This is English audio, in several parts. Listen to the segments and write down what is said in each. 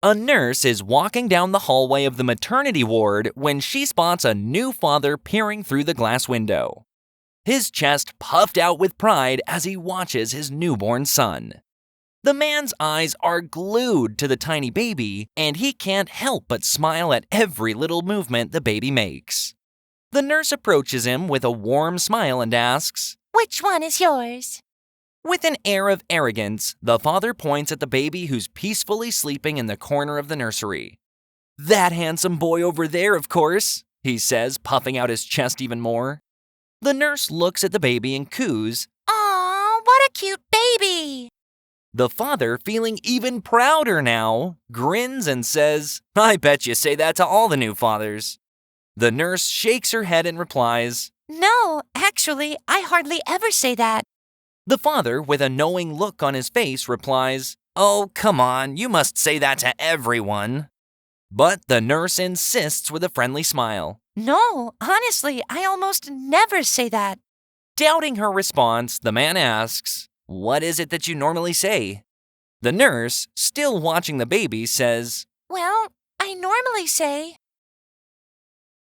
A nurse is walking down the hallway of the maternity ward when she spots a new father peering through the glass window. His chest puffed out with pride as he watches his newborn son. The man's eyes are glued to the tiny baby, and he can't help but smile at every little movement the baby makes. The nurse approaches him with a warm smile and asks, "Which one is yours?" With an air of arrogance, the father points at the baby who's peacefully sleeping in the corner of the nursery. "That handsome boy over there, of course," he says, puffing out his chest even more. The nurse looks at the baby and coos, "Aw, what a cute baby!" The father, feeling even prouder now, grins and says, "I bet you say that to all the new fathers." The nurse shakes her head and replies, "No, actually, I hardly ever say that." The father, with a knowing look on his face, replies, "Oh, come on, you must say that to everyone." But the nurse insists with a friendly smile. "No, honestly, I almost never say that." Doubting her response, the man asks, "What is it that you normally say?" The nurse, still watching the baby, says, "Well, I normally say,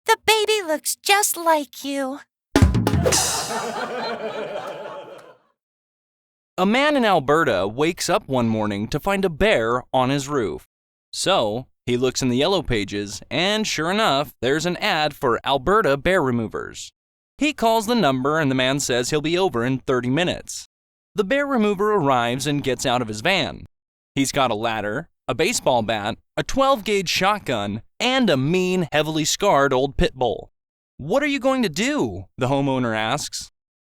'The baby looks just like you.'" A man in Alberta wakes up one morning to find a bear on his roof. So, he looks in the yellow pages, and sure enough, there's an ad for Alberta bear removers. He calls the number and the man says he'll be over in 30 minutes. The bear remover arrives and gets out of his van. He's got a ladder, a baseball bat, a 12-gauge shotgun, and a mean, heavily scarred old pit bull. "What are you going to do?" the homeowner asks.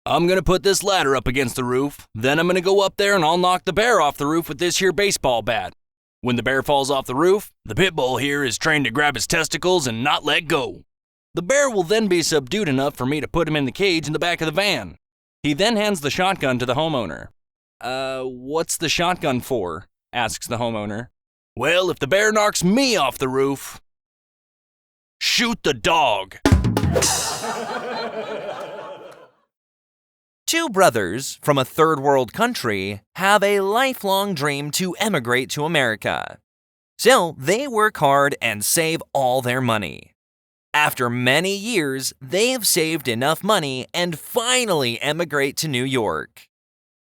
"I'm going to put this ladder up against the roof, then I'm going to go up there and I'll knock the bear off the roof with this here baseball bat. When the bear falls off the roof, the pit bull here is trained to grab his testicles and not let go. The bear will then be subdued enough for me to put him in the cage in the back of the van." He then hands the shotgun to the homeowner. What's the shotgun for?" asks the homeowner. "Well, if the bear knocks me off the roof, shoot the dog." Two brothers from a third world country have a lifelong dream to emigrate to America. So they work hard and save all their money. After many years, they've saved enough money and finally emigrate to New York.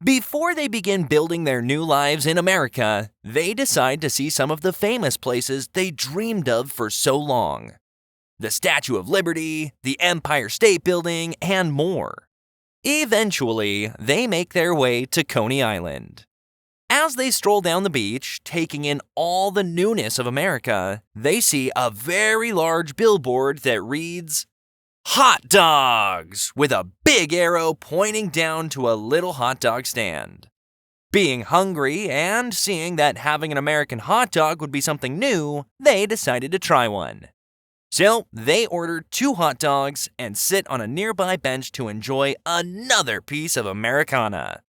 Before they begin building their new lives in America, they decide to see some of the famous places they dreamed of for so long. The Statue of Liberty, the Empire State Building, and more. Eventually, they make their way to Coney Island. As they stroll down the beach, taking in all the newness of America, they see a very large billboard that reads, "Hot Dogs!" with a big arrow pointing down to a little hot dog stand. Being hungry and seeing that having an American hot dog would be something new, they decided to try one. So they order 2 hot dogs and sit on a nearby bench to enjoy another piece of Americana.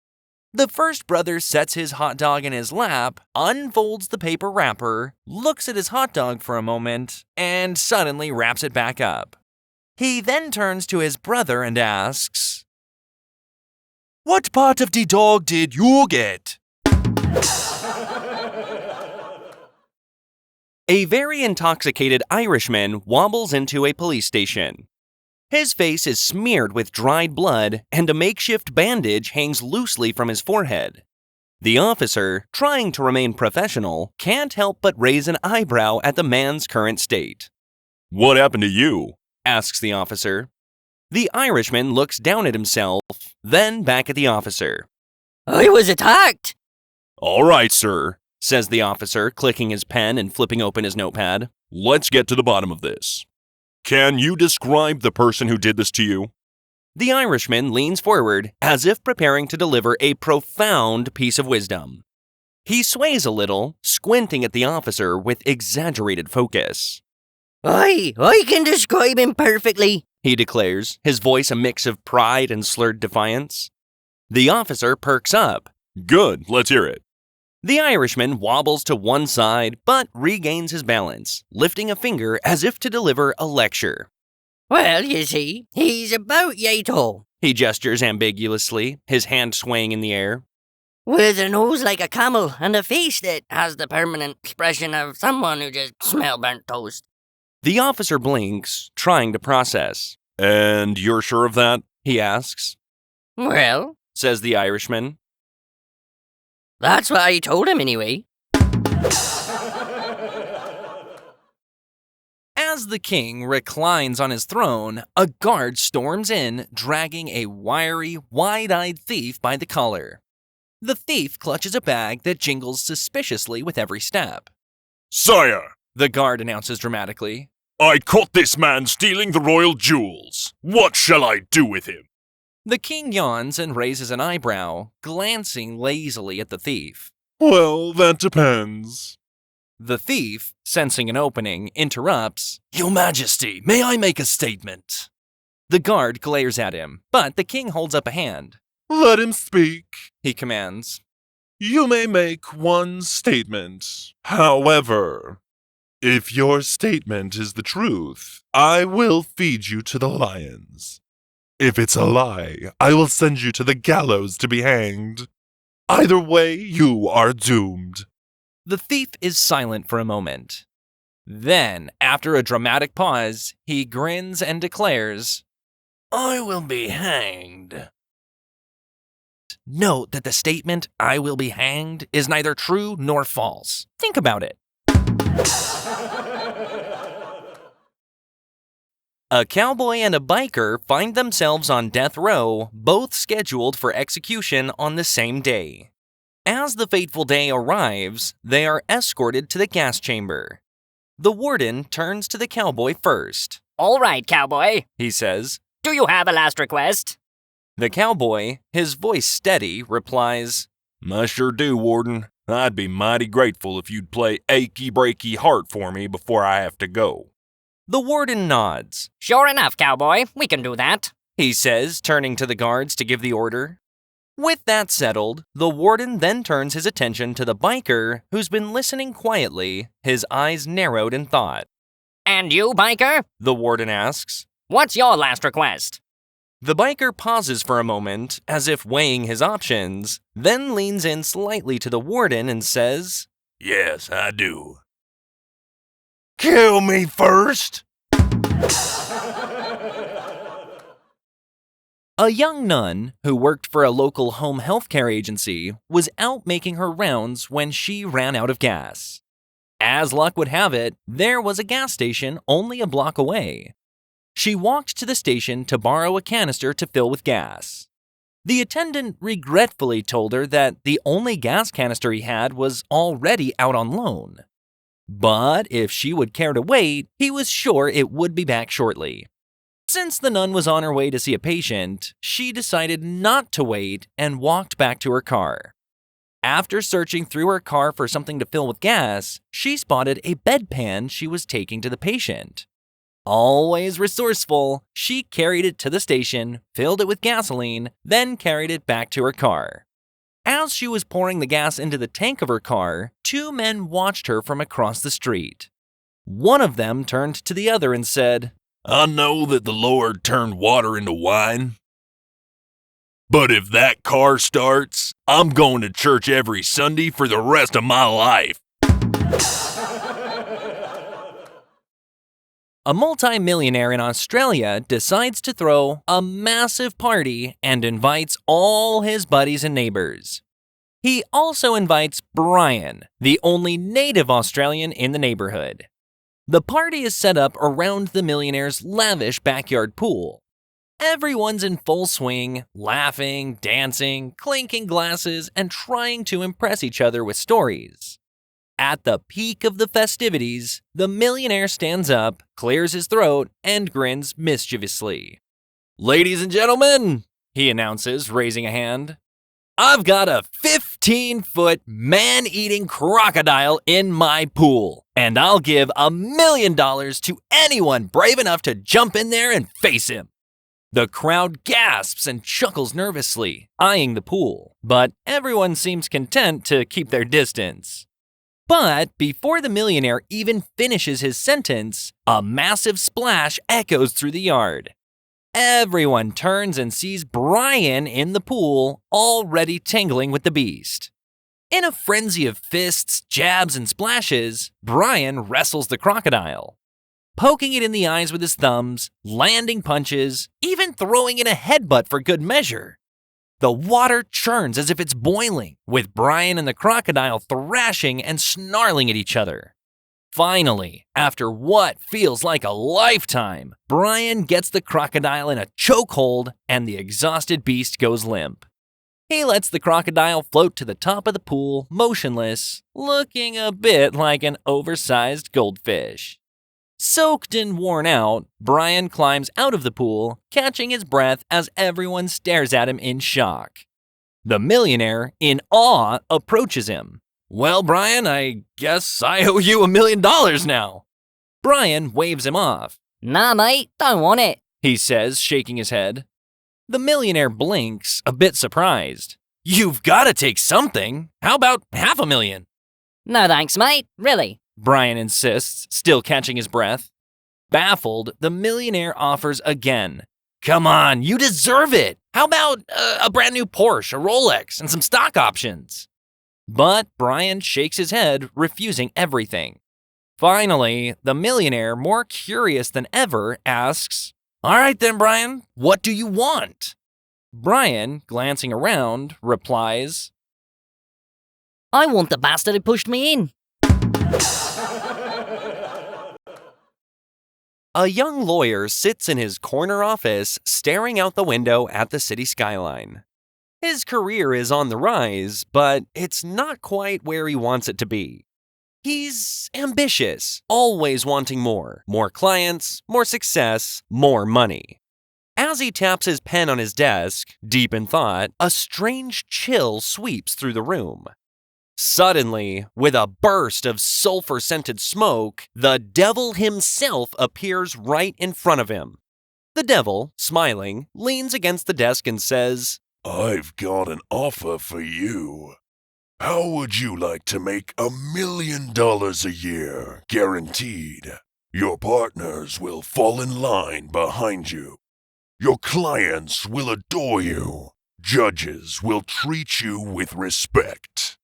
The first brother sets his hot dog in his lap, unfolds the paper wrapper, looks at his hot dog for a moment, and suddenly wraps it back up. He then turns to his brother and asks, "What part of the dog did you get?" A very intoxicated Irishman wobbles into a police station. His face is smeared with dried blood, and a makeshift bandage hangs loosely from his forehead. The officer, trying to remain professional, can't help but raise an eyebrow at the man's current state. "What happened to you?" asks the officer. The Irishman looks down at himself, then back at the officer. "I was attacked." "All right, sir," says the officer, clicking his pen and flipping open his notepad. "Let's get to the bottom of this. Can you describe the person who did this to you?" The Irishman leans forward as if preparing to deliver a profound piece of wisdom. He sways a little, squinting at the officer with exaggerated focus. I can describe him perfectly," he declares, his voice a mix of pride and slurred defiance. The officer perks up. "Good, let's hear it." The Irishman wobbles to one side, but regains his balance, lifting a finger as if to deliver a lecture. "Well, you see, he's about yay tall." He gestures ambiguously, his hand swaying in the air. With a nose like a camel and a face that has the permanent expression of someone who just smell burnt toast. The officer blinks, trying to process. And you're sure of that? He asks. Well, Says the Irishman. that's what I told him anyway. As the king reclines on his throne, a guard storms in, dragging a wiry, wide-eyed thief by the collar. The thief clutches a bag that jingles suspiciously with every step. Sire, The guard announces dramatically. I caught this man stealing the royal jewels. What shall I do with him? The king yawns and raises an eyebrow, glancing lazily at the thief. Well, that depends. The thief, sensing an opening, interrupts. Your Majesty, may I make a statement? The guard glares at him, but the king holds up a hand. Let him speak. He commands. You may make one statement. However, if your statement is the truth, I will feed you to the lions. If it's a lie, I will send you to the gallows to be hanged. Either way, you are doomed. The thief is silent for a moment. Then, after a dramatic pause, he grins and declares, I will be hanged. Note that the statement, I will be hanged, is neither true nor false. Think about it. A cowboy and a biker find themselves on death row, both scheduled for execution on the same day. As the fateful day arrives, they are escorted to the gas chamber. The warden turns to the cowboy first. All right, cowboy. He says. Do you have a last request? The cowboy, his voice steady, replies, I sure do, Warden. I'd be mighty grateful if you'd play Achy Breaky Heart for me before I have to go. The warden nods. Sure enough, cowboy. We can do that. He says, turning to the guards to give the order. With that settled, the warden then turns his attention to the biker, who's been listening quietly, his eyes narrowed in thought. And you, biker? The warden asks. What's your last request? The biker pauses for a moment, as if weighing his options, then leans in slightly to the warden and says, Yes, I do. Kill me first! A young nun, who worked for a local home healthcare agency, was out making her rounds when she ran out of gas. As luck would have it, there was a gas station only a block away. She walked to the station to borrow a canister to fill with gas. The attendant regretfully told her that the only gas canister he had was already out on loan. But if she would care to wait, he was sure it would be back shortly. Since the nun was on her way to see a patient, she decided not to wait and walked back to her car. After searching through her car for something to fill with gas, she spotted a bedpan she was taking to the patient. Always resourceful, she carried it to the station, filled it with gasoline, then carried it back to her car. As she was pouring the gas into the tank of her car, two men watched her from across the street. One of them turned to the other and said, I know that the Lord turned water into wine. But if that car starts, I'm going to church every Sunday for the rest of my life. A multi-millionaire in Australia decides to throw a massive party and invites all his buddies and neighbors. He also invites Brian, the only native Australian in the neighborhood. The party is set up around the millionaire's lavish backyard pool. Everyone's in full swing, laughing, dancing, clinking glasses, and trying to impress each other with stories. At the peak of the festivities, the millionaire stands up, clears his throat, and grins mischievously. Ladies and gentlemen, he announces, raising a hand, I've got a 15-foot man-eating crocodile in my pool, and I'll give $1 million to anyone brave enough to jump in there and face him. The crowd gasps and chuckles nervously, eyeing the pool, but everyone seems content to keep their distance. But before the millionaire even finishes his sentence, a massive splash echoes through the yard. Everyone turns and sees Brian in the pool, already tingling with the beast. In a frenzy of fists, jabs, and splashes, Brian wrestles the crocodile, poking it in the eyes with his thumbs, landing punches, even throwing in a headbutt for good measure. The water churns as if it's boiling, with Brian and the crocodile thrashing and snarling at each other. Finally, after what feels like a lifetime, Brian gets the crocodile in a chokehold and the exhausted beast goes limp. He lets the crocodile float to the top of the pool, motionless, looking a bit like an oversized goldfish. Soaked and worn out, Brian climbs out of the pool, catching his breath as everyone stares at him in shock. The millionaire, in awe, approaches him. "Well, Brian, I guess I owe you $1 million now." Brian waves him off. Nah, mate, don't want it. He says, shaking his head. The millionaire blinks, a bit surprised. "You've got to take something. How about $500,000? No thanks, mate, really. Brian insists, still catching his breath. Baffled, the millionaire offers again. "Come on, you deserve it. How about a brand new Porsche, a Rolex, and some stock options?" But Brian shakes his head, refusing everything. Finally, the millionaire, more curious than ever, asks, "All right then, Brian, what do you want?" Brian, glancing around, replies, I want the bastard who pushed me in. A young lawyer sits in his corner office, staring out the window at the city skyline. His career is on the rise, but it's not quite where he wants it to be. He's ambitious, always wanting more clients, more success, more money. As he taps his pen on his desk, deep in thought, a strange chill sweeps through the room. Suddenly, with a burst of sulfur-scented smoke, the devil himself appears right in front of him. The devil, smiling, leans against the desk and says, "I've got an offer for you. How would you like to make $1 million a year, guaranteed? Your partners will fall in line behind you. Your clients will adore you. Judges will treat you with respect.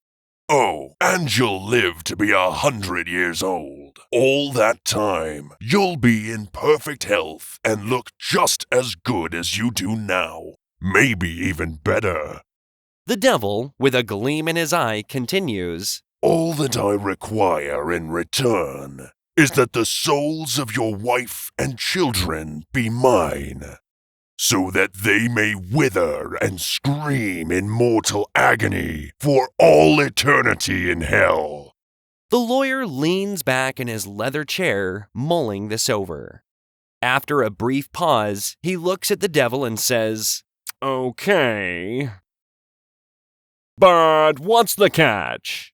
Oh, and you'll live to be 100 years old. All that time, you'll be in perfect health and look just as good as you do now. Maybe even better." The devil, with a gleam in his eye, continues, "All that I require in return is that the souls of your wife and children be mine, so that they may wither and scream in mortal agony for all eternity in hell." The lawyer leans back in his leather chair, mulling this over. After a brief pause, he looks at the devil and says, "Okay. But what's the catch?"